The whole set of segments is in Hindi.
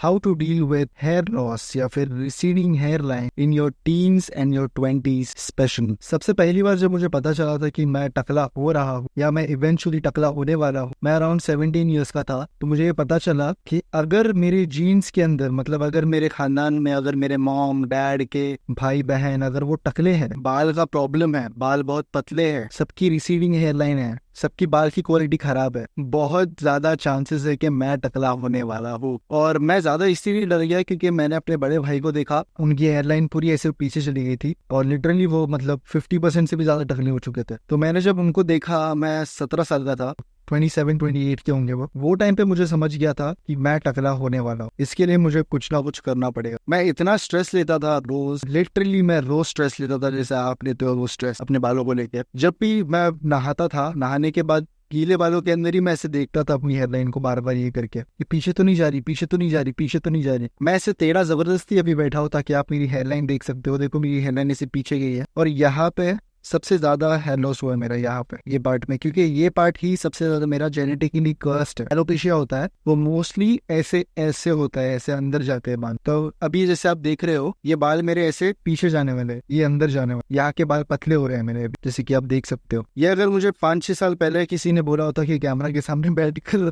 How to deal with hair loss या फिर receding hair line in your teens and your 20s specially. सबसे पहली बार जब मुझे पता चला था कि मैं टकला हो रहा हूँ या मैं इवेंचुअली टकला होने वाला हूँ, मैं अराउंड 17 ईयर्स का था, तो मुझे ये पता चला कि अगर मेरे जीन्स के अंदर, मतलब अगर मेरे खानदान में, अगर मेरे मॉम डैड के भाई बहन अगर वो टकले हैं, बाल का प्रॉब्लम है, बाल बहुत पतले हैं, सबकी रिसीडिंग हेयर लाइन है, सबकी बाल की क्वालिटी खराब है, बहुत ज्यादा चांसेस है कि मैं टकला होने वाला हूँ। और मैं ज्यादा इसीलिए डर गया क्योंकि मैंने अपने बड़े भाई को देखा, उनकी हेयरलाइन पूरी ऐसे पीछे चली गई थी और लिटरली वो मतलब 50% से भी ज्यादा टकले हो चुके थे। तो मैंने जब उनको देखा, मैं 17 साल का था, 27-28 के होंगे वो टाइम पे मुझे समझ गया था कि मैं टकला होने वाला हूँ, इसके लिए मुझे कुछ ना कुछ करना पड़ेगा। मैं इतना स्ट्रेस लेता था रोज, लिटरली मैं रोज स्ट्रेस लेता था जैसे आप लेते हो वो स्ट्रेस अपने बालों को लेके। जब भी मैं नहाता था, नहाने के बाद गीले बालों के अंदर ही मैं ऐसे देखता था अपनी हेयरलाइन को बार बार ये करके कि पीछे तो नहीं जा रही, पीछे तो नहीं जा रही, पीछे तो नहीं जा रही। मैं ऐसे तेरा जबरदस्ती अभी बैठा हूँ ताकि आप मेरी हेयरलाइन देख सकते हो। देखो मेरी हेयरलाइन ऐसे पीछे गई है और यहाँ पे सबसे ज्यादा हेयर लॉस हुआ है मेरा यहाँ पे ये पार्ट में, क्योंकि ये पार्ट ही सबसे ज्यादा मेरा जेनेटिकली कर्स्ड है। एलोपेशिया होता है वो मोस्टली ऐसे ऐसे होता है, ऐसे अंदर जाते हैं बाल। तो अभी जैसे आप देख रहे हो ये बाल मेरे ऐसे पीछे जाने वाले, ये अंदर जाने वाले, यहाँ के बाल पतले हो रहे हैं मेरे अभी, जैसे कि आप देख सकते हो। ये अगर मुझे 5-6 साल पहले किसी ने बोला होता कि कैमरा के सामने बैठ कर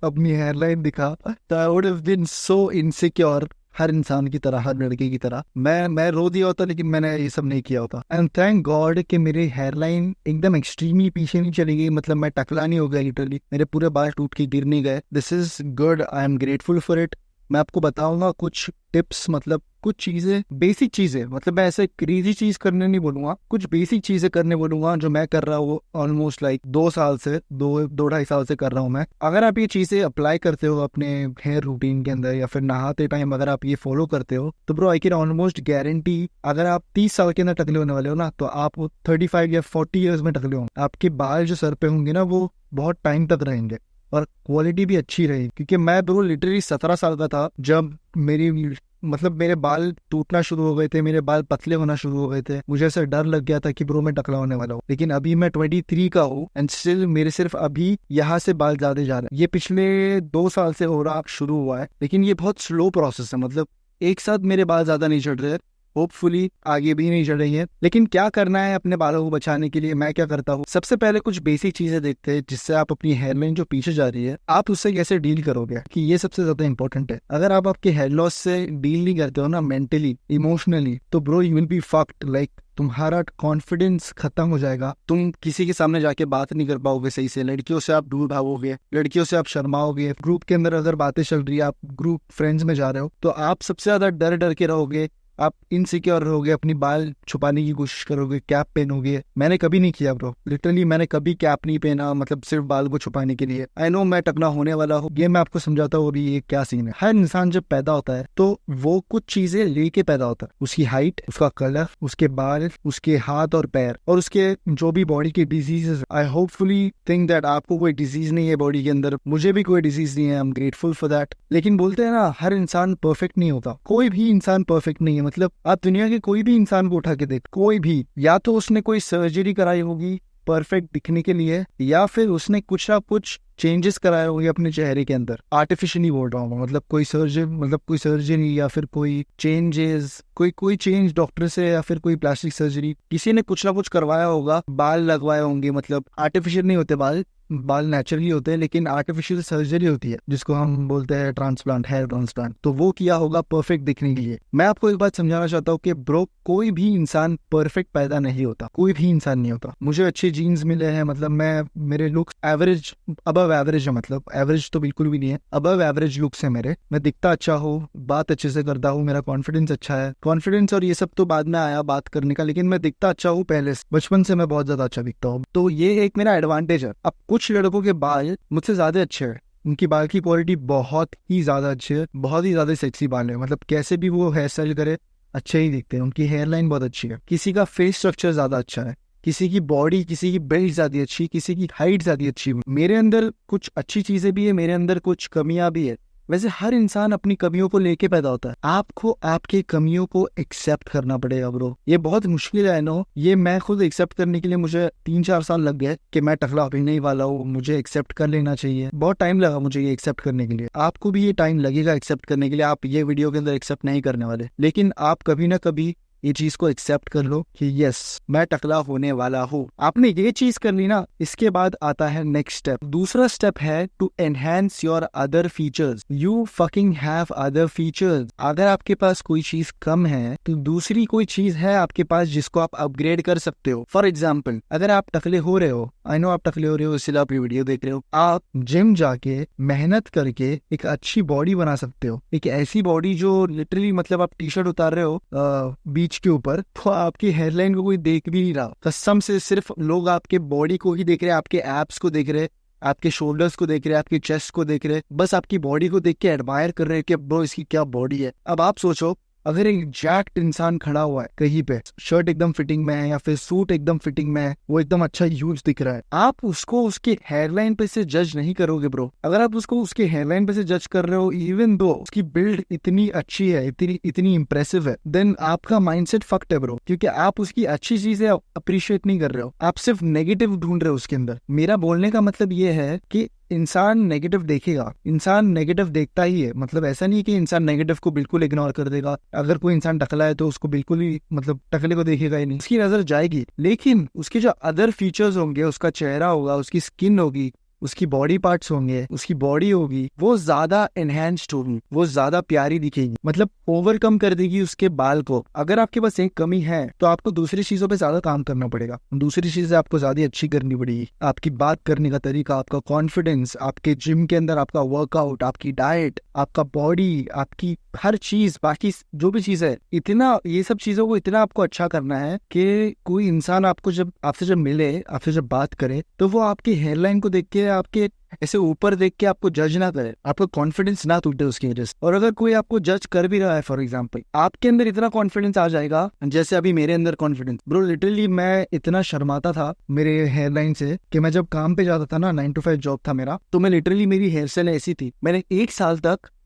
अपनी हेयरलाइन दिखा, तो I would have been so insecure, हर इंसान की तरह, हर लड़के की तरह मैं रो दिया होता, लेकिन मैंने ये सब नहीं किया होता। एंड थैंक गॉड कि मेरी हेयरलाइन एकदम एक्सट्रीमली पीछे नहीं चली गई, मतलब मैं टकला नहीं हो गया, लिटरली मेरे पूरे बाल टूट के गिर नहीं गए। This is good, I am grateful for it. मैं आपको बताऊंगा कुछ टिप्स, मतलब कुछ चीजें, बेसिक चीजें, मतलब मैं ऐसे क्रेजी चीज करने नहीं बोलूंगा, कुछ बेसिक चीजें करने बोलूंगा जो मैं कर रहा हूँ ऑलमोस्ट लाइक 2 साल से, 2-2.5 साल से कर रहा हूँ मैं। अगर आप ये चीजें अप्लाई करते हो अपने हेयर रूटीन के अंदर या फिर नहाते टाइम अगर आप ये फॉलो करते हो, तो bro I can almost guarantee, अगर आप 30 साल के अंदर टकले होने वाले हो ना, तो आप 35 या 40 ईयर्स में टकले होंगे। आपके बाल जो सर पे होंगे ना वो बहुत टाइम तक रहेंगे और क्वालिटी भी अच्छी रही। क्योंकि मैं ब्रो लिटरली 17 साल का था जब मेरे बाल टूटना शुरू हो गए थे, मेरे बाल पतले होना शुरू हो गए थे, मुझे ऐसा डर लग गया था कि ब्रो मैं टकला होने वाला हूँ। लेकिन अभी मैं 23 का हूँ एंड स्टिल मेरे सिर्फ अभी यहाँ से बाल ज्यादा जा रहे हैं। ये पिछले 2 साल से हो रहा शुरू हुआ है, लेकिन ये बहुत स्लो प्रोसेस है, मतलब एक साथ मेरे बाल ज्यादा नहीं चढ़ रहे, होपफुली आगे भी नहीं चढ़ रही है। लेकिन क्या करना है अपने बालों को बचाने के लिए, मैं क्या करता हूँ, सबसे पहले कुछ बेसिक चीजें देखते हैं जिससे आप अपनी हेयरलाइन जो पीछे जा रही है आप उससे कैसे डील करोगे, कि ये सबसे ज्यादा इंपॉर्टेंट है। अगर आप आपके हेयर लॉस से डील नहीं करते हो ना मेंटली इमोशनली, तो bro you will be fucked. Like तुम्हारा कॉन्फिडेंस खत्म हो जाएगा, तुम किसी के सामने जाके बात नहीं कर पाओगे सही से, लड़कियों से आप दूर भागोगे, लड़कियों से आप शर्माओगे, ग्रुप के अंदर अगर बातें चल रही है, आप ग्रुप फ्रेंड्स में जा रहे हो, तो आप सबसे ज्यादा डर डर के रहोगे, आप इनसिक्योर रहोगे, अपनी बाल छुपाने की कोशिश करोगे, कैप पहनोगे। मैंने कभी नहीं किया ब्रो, लिटरली मैंने कभी कैप नहीं पहना, मतलब सिर्फ बाल को छुपाने के लिए। आई नो मैं टकला होने वाला हूँ, ये मैं आपको समझाता हूँ अभी ये क्या सीन है। हर इंसान जब पैदा होता है तो वो कुछ चीजें लेके पैदा होता है, उसकी हाइट, उसका कलर, उसके बाल, उसके हाथ और पैर, और उसके जो भी बॉडी की diseases. I hopefully think that आपको कोई डिजीज नहीं है बॉडी के अंदर, मुझे भी कोई डिजीज नहीं है, I am grateful for that. लेकिन बोलते हैं ना हर इंसान परफेक्ट नहीं होता, कोई भी इंसान परफेक्ट नहीं है। मतलब आप दुनिया के कोई भी इंसान को उठा के देख, कोई भी, या तो उसने कोई सर्जरी कराई होगी परफेक्ट दिखने के लिए, या फिर उसने कुछ ना कुछ चेंजेस कराए होंगे अपने चेहरे के अंदर। आर्टिफिशियली बोल रहा हूँ, मतलब कोई सर्जरी या फिर कोई चेंजेस, कोई चेंज डॉक्टर से, या फिर कोई प्लास्टिक सर्जरी, किसी ने कुछ ना कुछ करवाया होगा, बाल लगवाए होंगे। मतलब आर्टिफिशियल नहीं होते बाल नेचुरली होते हैं, लेकिन आर्टिफिशियल सर्जरी होती है जिसको हम बोलते हैं ट्रांसप्लांट, हेयर ट्रांसप्लांट, तो वो किया होगा परफेक्ट दिखने के लिए। मैं आपको एक बात समझाना चाहता हूँ कि ब्रो कोई भी इंसान परफेक्ट पैदा नहीं होता, कोई भी इंसान नहीं होता। मुझे अच्छे जीन्स मिले हैं, मतलब मेरे लुक्स एवरेज, अबव एवरेज है, मतलब एवरेज तो बिल्कुल भी नहीं है, अबव एवरेज लुक्स है मेरे। मैं दिखता अच्छा हूँ, बात अच्छे से करता हूँ, मेरा कॉन्फिडेंस अच्छा है। कॉन्फिडेंस और ये सब तो बाद में आया बात करने का, लेकिन मैं दिखता अच्छा हूँ पहले से, बचपन से मैं बहुत ज्यादा अच्छा दिखता हूँ, तो ये एक मेरा एडवांटेज है। अब कुछ लड़कों के बाल मुझसे ज्यादा अच्छे हैं, उनकी बाल की क्वालिटी बहुत ही ज्यादा अच्छी है, बहुत ही ज्यादा सेक्सी बाल है, मतलब कैसे भी वो हेयर स्टाइल करे अच्छे ही दिखते हैं, उनकी हेयर लाइन बहुत अच्छी है। किसी का फेस स्ट्रक्चर ज्यादा अच्छा है, किसी की बॉडी, किसी की बिल्ड ज्यादा अच्छी, किसी की हाइट ज्यादा अच्छी। मेरे अंदर कुछ अच्छी चीजें भी है, मेरे अंदर कुछ कमियां भी है, वैसे हर इंसान अपनी कमियों को लेके पैदा होता है, आपको आपके कमियों को एक्सेप्ट करना पड़ेगा ब्रो। ये बहुत मुश्किल है नो, ये मैं खुद एक्सेप्ट करने के लिए मुझे 3-4 साल लग गए कि मैं टकला होने ही वाला हूँ, मुझे एक्सेप्ट कर लेना चाहिए। बहुत टाइम लगा मुझे ये एक्सेप्ट करने के लिए, आपको भी ये टाइम लगेगा एक्सेप्ट करने के लिए। आप ये वीडियो के अंदर एक्सेप्ट नहीं करने वाले, लेकिन आप कभी ना कभी ये चीज को एक्सेप्ट कर लो कि यस मैं टकला होने वाला हूँ। आपने ये चीज कर ली ना, इसके बाद आता है नेक्स्ट स्टेप। दूसरा स्टेप है to enhance your other features. You fucking have other features. अगर आपके पास कोई चीज कम है तो दूसरी कोई चीज है आपके पास जिसको आप अपग्रेड कर सकते हो। फॉर एग्जाम्पल, अगर आप टकले हो रहे हो, आई नो आप टकले हो रहे हो इसलिए आप ये वीडियो देख रहे हो, आप जिम जाके मेहनत करके एक अच्छी बॉडी बना सकते हो। एक ऐसी बॉडी जो लिटरली मतलब आप टी शर्ट उतार रहे हो बीच के ऊपर, तो आपकी हेयरलाइन को कोई देख भी नहीं रहा, कसम से सिर्फ लोग आपके बॉडी को ही देख रहे हैं, आपके एब्स को देख रहे हैं, आपके शोल्डर्स को देख रहे हैं, आपके चेस्ट को देख रहे हैं, बस आपकी बॉडी को देख के एडमायर कर रहे हैं कि ब्रो इसकी क्या बॉडी है। अब आप सोचो, अगर एक जैक्ट इंसान खड़ा हुआ है कहीं पे, शर्ट एकदम फिटिंग में है या फिर सूट एकदम फिटिंग में है, वो एकदम अच्छा यूज दिख रहा है, आप उसको उसके हेयरलाइन पे से जज नहीं करोगे ब्रो। अगर आप उसको उसके हेयरलाइन पे से जज कर रहे हो, इवन दो उसकी बिल्ड इतनी अच्छी है, इतनी इंप्रेसिव है, देन आपका माइंडसेट फक्ड है ब्रो, क्योंकि आप उसकी अच्छी चीजें अप्रिशिएट नहीं कर रहे हो, आप सिर्फ नेगेटिव ढूंढ रहे हो उसके अंदर। मेरा बोलने का मतलब ये है कि इंसान नेगेटिव देखेगा, इंसान नेगेटिव देखता ही है। मतलब ऐसा नहीं कि इंसान नेगेटिव को बिल्कुल इग्नोर कर देगा। अगर कोई इंसान टकला है तो उसको बिल्कुल ही मतलब टकले को देखेगा ही नहीं, उसकी नजर जाएगी, लेकिन उसके जो अदर फीचर्स होंगे, उसका चेहरा होगा, उसकी स्किन होगी, उसकी बॉडी पार्ट्स होंगे, उसकी बॉडी होगी, वो ज्यादा एनहेंस्ड होगी, वो ज्यादा प्यारी दिखेगी, मतलब ओवरकम कर देगी उसके बाल को। अगर आपके पास एक कमी है तो आपको दूसरी चीजों पे ज्यादा काम करना पड़ेगा, दूसरी चीजें आपको ज्यादा अच्छी करनी पड़ेगी। आपकी बात करने का तरीका, आपका कॉन्फिडेंस, आपके जिम के अंदर आपका वर्कआउट, आपकी डाइट, आपका बॉडी, आपकी हर चीज, बाकी जो भी चीज है, इतना ये सब चीजों को इतना आपको अच्छा करना है कि कोई इंसान आपको आपसे जब मिले, आपसे जब बात करे, तो वो आपकी हेयरलाइन को देख के, आपके ऐसे ऊपर देख के आपको जज ना करे, आपका कॉन्फिडेंस ना टूटे उसकी वजह से। और अगर कोई आपको जज कर भी रहा है, फॉर एग्जांपल, आपके अंदर इतना कॉन्फिडेंस आ जाएगा जैसे अभी मेरे अंदर कॉन्फिडेंस। ब्रो लिटरली मैं इतना शर्माता था मेरे हेयरलाइन से कि मैं जब काम पे जाता था ना, 9 to 5 जॉब था मेरा, तो मैं लिटरली मेरी हेयर स्टाइल ऐसी थी, मैंने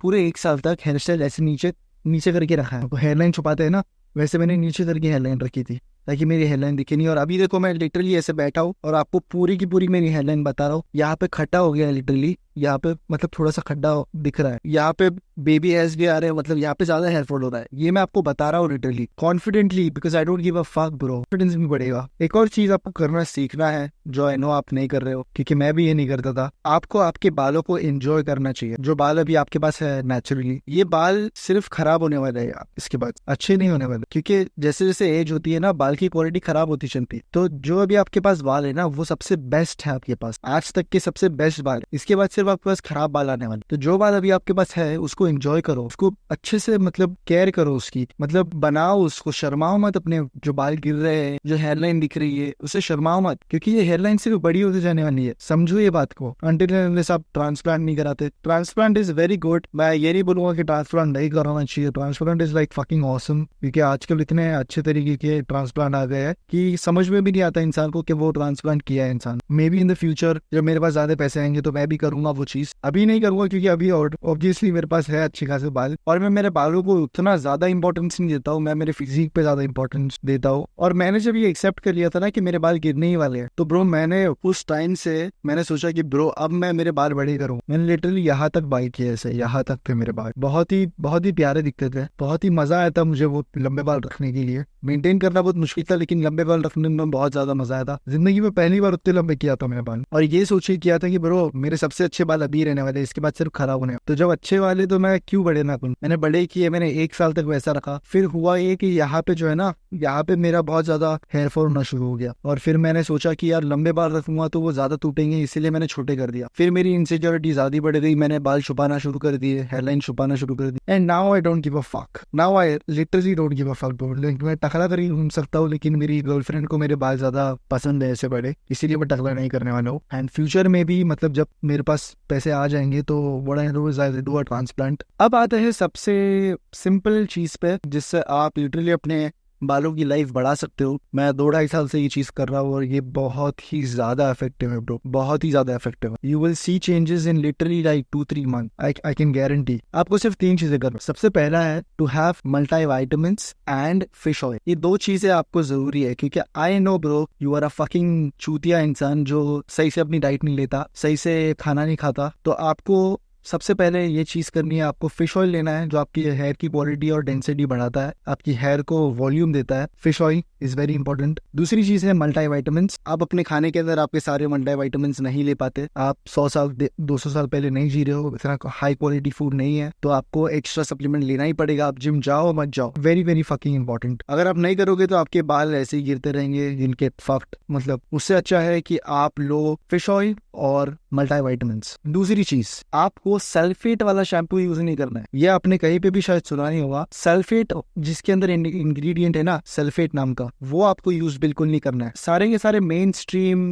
पूरे एक साल तक हेयर स्टाइल ऐसे नीचे करके रखा है। हेयरलाइन छुपाते हैं ना, वैसे मैंने नीचे करके हेयरलाइन रखी थी ताकि मेरी हेयरलाइन दिखे नहीं। और अभी देखो मैं लिटरली ऐसे बैठा हूँ और आपको पूरी की पूरी मेरी हेयरलाइन बता रहा हूँ। यहाँ पे खड्डा हो गया है लिटरली, यहाँ पे मतलब थोड़ा सा खड्डा दिख रहा है, यहाँ पे बेबी हेयर्स भी आ रहे हैं, मतलब यहाँ पे ज्यादा हेयर फॉल हो रहा है। ये मैं आपको बता रहा हूँ literally confidently, because I don't give a fuck bro. Confidence भी बढ़ेगा। एक और चीज आपको करना सीखना है जो आई नो आप नहीं कर रहे हो, क्योंकि मैं भी ये नहीं करता था। आपको आपके बालों को एंजॉय करना चाहिए। जो बाल अभी आपके पास है नेचुरली, ये बाल सिर्फ खराब होने वाले हैं, इसके बाद अच्छे नहीं होने वाले, क्योंकि जैसे जैसे एज होती है ना, बाल की क्वालिटी खराब होती चलती है। तो जो अभी आपके पास बाल है ना, वो सबसे बेस्ट है आपके पास, आज तक के सबसे बेस्ट बाल। इसके बाद सिर्फ आपके पास खराब बाल आने वाले। तो जो बाल अभी आपके पास है उसको एंजॉय करो, उसको अच्छे से मतलब केयर करो उसकी, मतलब बनाओ उसको, शर्माओ मत। अपने जो बाल गिर रहे हैं, जो हेयरलाइन दिख रही है, उसे शर्माओ मत, क्योंकि ये हेयरलाइन सिर्फ बड़ी होती जाने वाली है। समझो ये बात को, अनटिल अनलेस आप ट्रांसप्लांट नहीं कराते। ट्रांसप्लांट इज वेरी गुड, मैं ये नहीं बोलूंगा कि ट्रांसप्लांट नहीं कराना चाहिए। Transplant is like fucking awesome, क्योंकि आजकल इतने अच्छे तरीके के ट्रांसप्लांट आ गए हैं कि समझ में भी नहीं आता इंसान को कि वो ट्रांसप्लांट किया है इंसान। May be in the future जब मेरे पास ज्यादा पैसे आएंगे तो मैं भी करूंगा वो चीज। अभी नहीं करूंगा क्योंकि अभी ऑब्वियसली मेरे पास है अच्छे खासे बाल, और मैं मेरे बालों को उतना ज्यादा इंपॉर्टेंस नहीं देता हूँ, मैं मेरे फिजिक पे ज्यादा इंपॉर्टेंस देता हूँ। और मैंने जब ये एक्सेप्ट कर लिया था ना कि मेरे बाल गिरने ही वाले हैं, तो ब्रो मैंने उस टाइम से मैंने सोचा कि ब्रो अब मैं मेरे बाल बड़े करूँ। मैंने लिटरली यहाँ तक बाई किया, ऐसे यहाँ तक थे मेरे बाल, बहुत ही प्यारे दिखते थे। बहुत ही मजा आया था मुझे वो लंबे बाल रखने के लिए। मेंटेन करना बहुत मुश्किल था, लेकिन लंबे बाल रखने में बहुत ज्यादा मजा आया था। जिंदगी में पहली बार उतने लंबे किया था मैंने बाल, और ये सोच के किया था कि ब्रो मेरे सबसे अच्छे बाल अभी रहने वाले, इसके बाद सिर्फ खराब होने। तो जब अच्छे वाले तो मैं क्यों बड़े ना करूं, मैंने बड़े किए, मैंने 1 साल तक वैसा रखा। फिर हुआ ये कि यहाँ पे जो है ना, यहाँ पे मेरा बहुत ज्यादा हेयर फॉल होना शुरू हो गया, और फिर मैंने सोचा कि यार लंबे बाल रखूंगा तो वो ज्यादा टूटेंगे, इसीलिए मैंने छोटे कर दिया। फिर मेरी इनसिक्योरिटी ज्यादा बढ़ गई, मैंने बाल छुपाना शुरू कर दिए, हेयरलाइन छुपाना शुरू कर दी, and now I don't give a fuck. Now I literally don't give a fuck bro. मैं टकला कर घूम सकता हूँ, लेकिन मेरी गर्लफ्रेंड को मेरे बाल ज्यादा पसंद है ऐसे बड़े, इसीलिए मैं टकला नहीं करने वाला हूँ। एंड फ्यूचर में भी मतलब जब मेरे पास पैसे आ जाएंगे तो what I do is I do a transplant. अब आते हैं सबसे सिंपल चीज पे, जिससे आप लिटरली अपने बालों की लाइफ बढ़ा सकते हो। मैं 2-2.5 साल से ये चीज कर रहा हूँ और ये बहुत ही ज्यादा इफेक्टिव है ब्रो, बहुत ही ज्यादा इफेक्टिव है। You will see changes in literally like 2-3 month. I can guarantee. आपको सिर्फ 3 चीजें करना। सबसे पहला है to have multi vitamins and fish oil. ये 2 चीजें आपको जरूरी है, क्योंकि I know bro you are a fucking चूतिया इंसान जो सही से अपनी डाइट नहीं लेता, सही से खाना नहीं खाता। तो आपको सबसे पहले ये चीज करनी है, आपको फिश ऑयल लेना है जो आपकी हेयर की क्वालिटी और डेंसिटी बढ़ाता है, आपकी हेयर को वॉल्यूम देता है। Fish oil is very important. दूसरी चीज है मल्टी वाइटामिन्स। आप अपने खाने के अंदर आपके सारे मल्टी वाइटामिन्स नहीं ले पाते, आप 100 साल 200 साल पहले नहीं जी रहे हो, इतना हाई क्वालिटी फूड नहीं है, तो आपको एक्स्ट्रा सप्लीमेंट लेना ही पड़ेगा। आप जिम जाओ मत जाओ, वेरी वेरी फकिंग इंपॉर्टेंट। अगर आप नहीं करोगे तो आपके बाल ऐसे ही गिरते रहेंगे जिनके फक्ट, मतलब उससे अच्छा है कि आप लो फिश ऑयल और मल्टी वाइटामिन्स। दूसरी चीज, आपको सल्फेट वाला शैम्पू यूज नहीं करना है। ये आपने कहीं पे भी शायद सुना नहीं होगा। सल्फेट जिसके अंदर इंग्रेडिएंट है ना, सल्फेट नाम का, वो आपको यूज बिल्कुल नहीं करना है। सारे के सारे मेन स्ट्रीम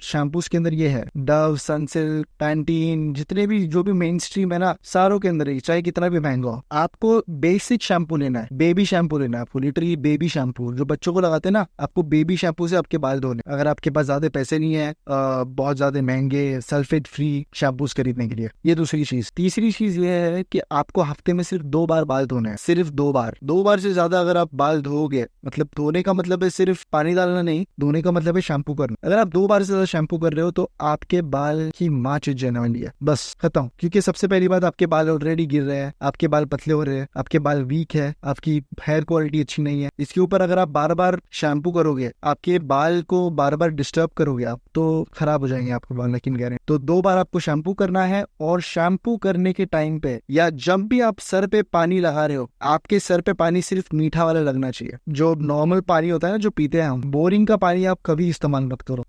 शैम्पूज के अंदर ये है, डव, सनसिल्क, पैंटीन, जितने भी जो भी मेन स्ट्रीम है ना, सारों के अंदर ही, चाहे कितना भी महंगा हो। आपको बेसिक शैम्पू लेना है, बेबी शैम्पू लेना है आपको, लिटरली बेबी शैम्पू जो बच्चों को लगाते हैं ना, आपको बेबी शैम्पू से आपके बाल धोने। अगर आपके पास ज्यादा पैसे नहीं है बहुत ज्यादा महंगे सल्फेट फ्री शैम्पूज खरीदने के लिए। ये दूसरी चीज। तीसरी चीज ये है कि आपको हफ्ते में सिर्फ 2 बार बाल धोने हैं, सिर्फ 2 बार। 2 बार से ज्यादा अगर आप बाल धोगे, मतलब धोने का मतलब है सिर्फ पानी डालना नहीं, धोने का मतलब है शैम्पू करना। अगर आप 2 बार से ज्यादा शैम्पू कर रहे हो तो आपके बाल की माँ चिट जाने वाली है, बस खत्म। क्योंकि सबसे पहली बात, आपके बाल ऑलरेडी गिर रहे हैं, आपके बाल पतले हो रहे हैं, आपके बाल वीक है, आपकी हेयर क्वालिटी अच्छी नहीं है। इसके ऊपर अगर आप बार बार शैम्पू करोगे, आपके बाल को बार बार डिस्टर्ब करोगे आप, तो खराब हो जाएंगे आपके बाल, लेकिन कह रहे हैं। तो 2 बार आपको शैम्पू करना है, और शैम्पू करने के टाइम पे या जब भी आप सर पे पानी लगा रहे हो, आपके सर पे पानी सिर्फ मीठा वाला लगना चाहिए। जो नॉर्मल पानी होता है ना जो पीते हैं हम, बोरिंग का पानी आप कभी इस्तेमाल मत करो।